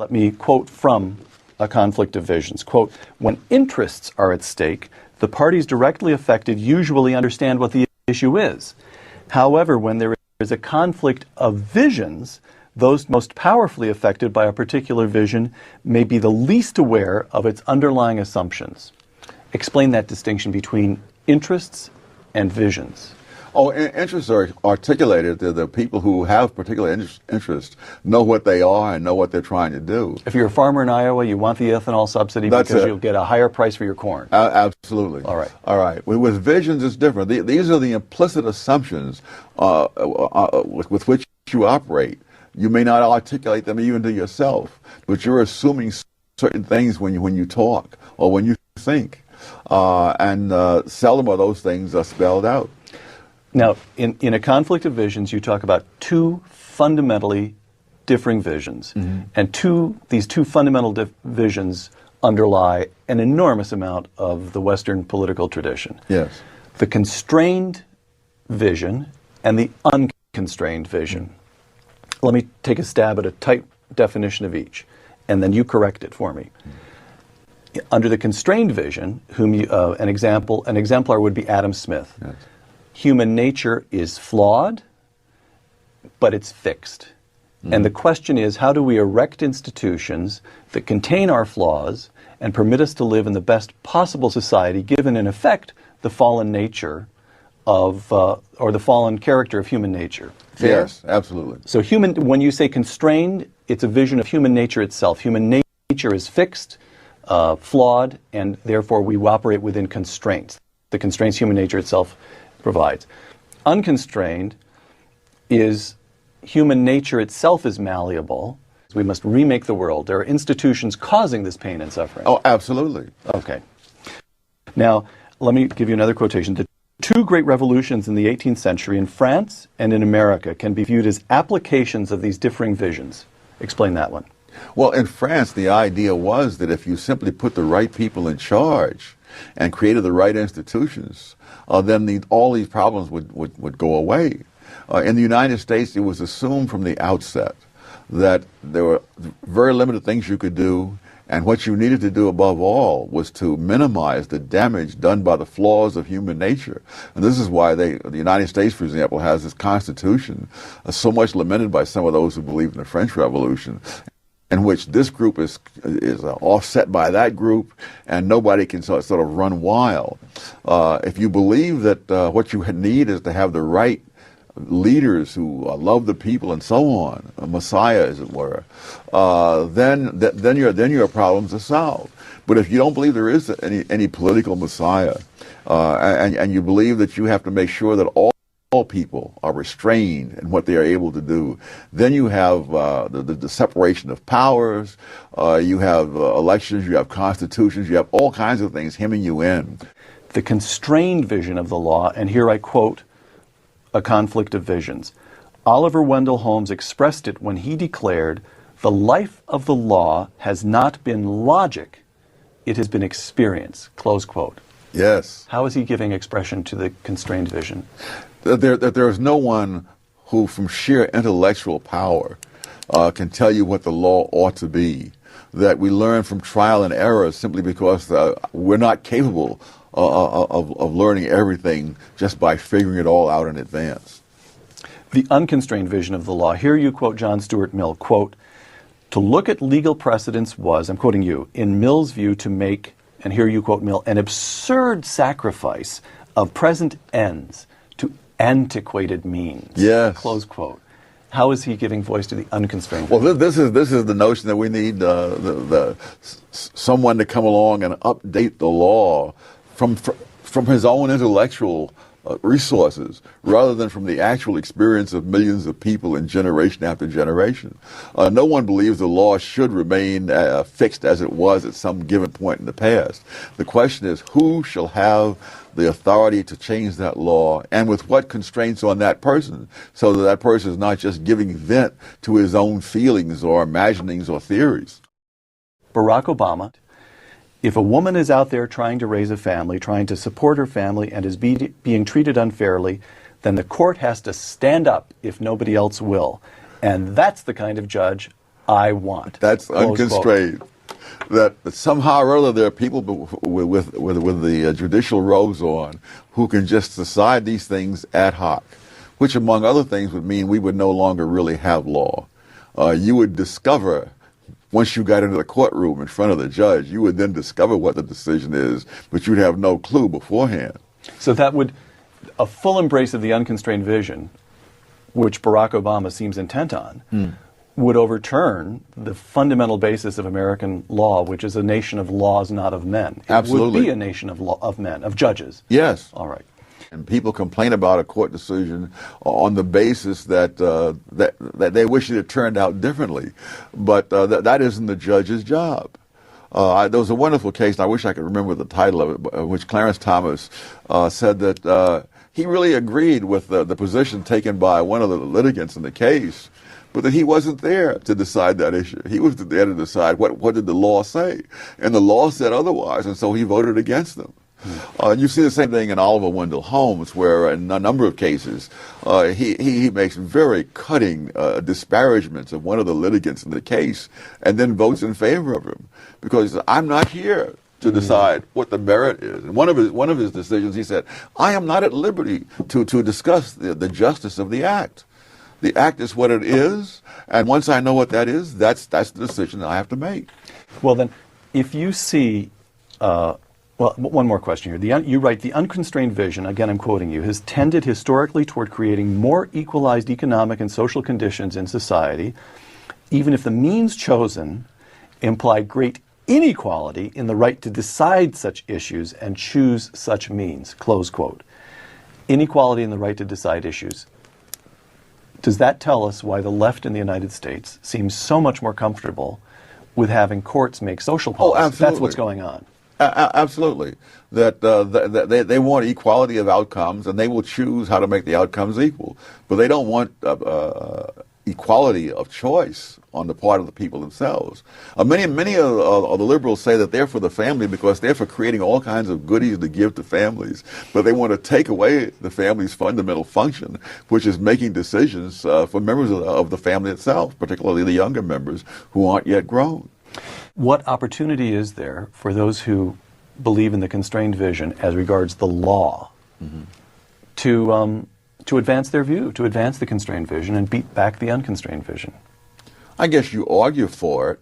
Let me quote from A Conflict of Visions. Quote, when interests are at stake, the parties directly affected usually understand what the issue is. However, when there is a conflict of visions, those most powerfully affected by a particular vision may be the least aware of its underlying assumptions. Explain that distinction between interests and visions. Oh, interests are articulated. The people who have particular interest know what they are and know what they're trying to do. If you're a farmer in Iowa, you want the ethanol subsidy because you'll get a higher price for your corn. Absolutely. All right. All right. With visions, it's different. These are the implicit assumptions with which you operate. You may not articulate them even to yourself, but you're assuming certain things when you talk or when you think. And seldom are those things spelled out. Now, in A Conflict of Visions, you talk about two fundamentally differing visions. Mm-hmm. And these two fundamental visions underlie an enormous amount of the Western political tradition. Yes. The constrained vision and the unconstrained vision. Mm-hmm. Let me take a stab at a tight definition of each, and then you correct it for me. Mm-hmm. Under the constrained vision, an exemplar would be Adam Smith. Yes. Human nature is flawed, but it's fixed. Mm. And the question is, how do we erect institutions that contain our flaws and permit us to live in the best possible society, given in effect the fallen nature of, or the fallen character of human nature? Fair? Yes, absolutely. So when you say constrained, it's a vision of human nature itself. Human nature is fixed, flawed, and therefore we operate within constraints. The constraints human nature itself provides. Unconstrained is human nature itself is malleable. We must remake the world. There are institutions causing this pain and suffering. Oh, absolutely. Okay. Now, let me give you another quotation. The two great revolutions in the 18th century in France and in America can be viewed as applications of these differing visions. Explain that one. Well, in France, the idea was that if you simply put the right people in charge and created the right institutions, then all these problems would go away. In the United States, it was assumed from the outset that there were very limited things you could do, and what you needed to do above all was to minimize the damage done by the flaws of human nature. And this is why the United States, for example, has this Constitution, so much lamented by some of those who believe in the French Revolution, in which this group is offset by that group, and nobody can sort of run wild. If you believe that what you need is to have the right leaders who love the people and so on, a messiah, as it were, then your problems are solved. But if you don't believe there is any political messiah, and you believe that you have to make sure that all people are restrained in what they are able to do, then you have the separation of powers, you have elections, you have constitutions, you have all kinds of things hemming you in. The constrained vision of the law, and here I quote A Conflict of Visions. Oliver Wendell Holmes expressed it when he declared, "The life of the law has not been logic, it has been experience." Close quote. Yes. How is he giving expression to the constrained vision? There is no one who, from sheer intellectual power, can tell you what the law ought to be. That we learn from trial and error simply because we're not capable of learning everything just by figuring it all out in advance. The unconstrained vision of the law. Here you quote John Stuart Mill, quote, "To look at legal precedents was," I'm quoting you, "in Mill's view to make," and here you quote Mill, "an absurd sacrifice of present ends to antiquated means." Yes. Close quote. How is he giving voice to the unconstrained? Well, this is the notion that we need someone to come along and update the law from his own intellectual resources, rather than from the actual experience of millions of people in generation after generation. No one believes the law should remain fixed as it was at some given point in the past. The question is, who shall have the authority to change that law, and with what constraints on that person, so that that person is not just giving vent to his own feelings or imaginings or theories. Barack Obama, if a woman is out there trying to raise a family, trying to support her family, and is being treated unfairly, then the court has to stand up if nobody else will. And that's the kind of judge I want. That's Close quote. unconstrained. That somehow or other there are people with the judicial robes on who can just decide these things ad hoc, which among other things would mean we would no longer really have law. You would discover, once you got into the courtroom in front of the judge, you would then discover what the decision is, but you'd have no clue beforehand. So that would, a full embrace of the unconstrained vision, which Barack Obama seems intent on, would overturn the fundamental basis of American law, which is a nation of laws, not of men. It Absolutely. would be a nation of of men, of judges. Yes. All right. And people complain about a court decision on the basis that that they wish it had turned out differently, but that isn't the judge's job. There was a wonderful case, and I wish I could remember the title of it, in which Clarence Thomas said that he really agreed with the position taken by one of the litigants in the case, but that he wasn't there to decide that issue. He was there to decide what did the law say, and the law said otherwise, and so he voted against them. You see the same thing in Oliver Wendell Holmes, where in a number of cases he makes very cutting disparagements of one of the litigants in the case and then votes in favor of him, because I'm not here to decide what the merit is. And one of his decisions, he said, I am not at liberty to discuss the justice of the act. The act is what it is, and once I know what that is, that's the decision that I have to make. Well, then, if you see, well, one more question here. You write, the unconstrained vision, again I'm quoting you, has tended historically toward creating more equalized economic and social conditions in society, even if the means chosen imply great inequality in the right to decide such issues and choose such means, close quote. Inequality in the right to decide issues. Does that tell us why the left in the United States seems so much more comfortable with having courts make social policy? Oh, absolutely. That's what's going on. Absolutely. That they want equality of outcomes, and they will choose how to make the outcomes equal. But they don't want equality of choice on the part of the people themselves. Many of the liberals say that they're for the family because they're for creating all kinds of goodies to give to families, but they want to take away the family's fundamental function, which is making decisions for members of the family itself, particularly the younger members who aren't yet grown. What opportunity is there for those who believe in the constrained vision as regards the law to advance their view, to advance the constrained vision and beat back the unconstrained vision? I guess you argue for it,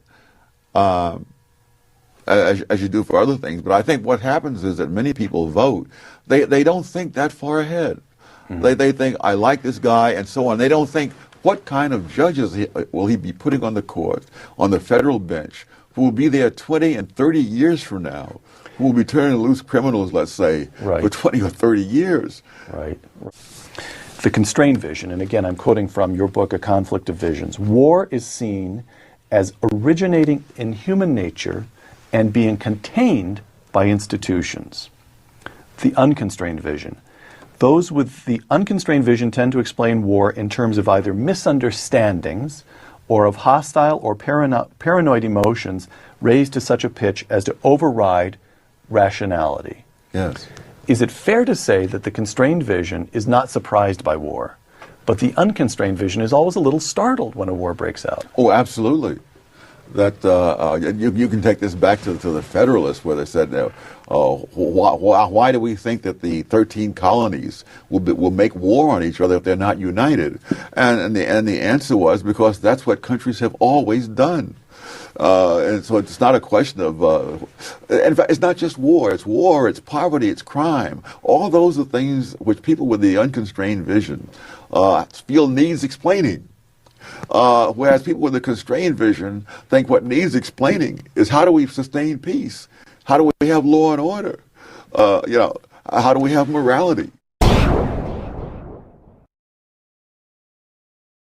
as you do for other things, but I think what happens is that many people vote. They don't think that far ahead. They think, I like this guy, and so on. They don't think, what kind of judges will he be putting on the court, on the federal bench, who will be there 20 and 30 years from now, who will be turning loose criminals, let's say, for 20 or 30 years. Right. The constrained vision, and again I'm quoting from your book, A Conflict of Visions. War is seen as originating in human nature and being contained by institutions. The unconstrained vision. Those with the unconstrained vision tend to explain war in terms of either misunderstandings or of hostile or paranoid emotions raised to such a pitch as to override rationality. Yes. Is it fair to say that the constrained vision is not surprised by war, but the unconstrained vision is always a little startled when a war breaks out? Oh, absolutely. That you can take this back to the Federalists, where they said, why do we think that the 13 colonies will make war on each other if they're not united? And the answer was, because that's what countries have always done. And so it's not a question of, in fact, it's not just war, it's poverty, it's crime. All those are things which people with the unconstrained vision feel needs explaining. Whereas people with a constrained vision think what needs explaining is, how do we sustain peace? How do we have law and order? How do we have morality?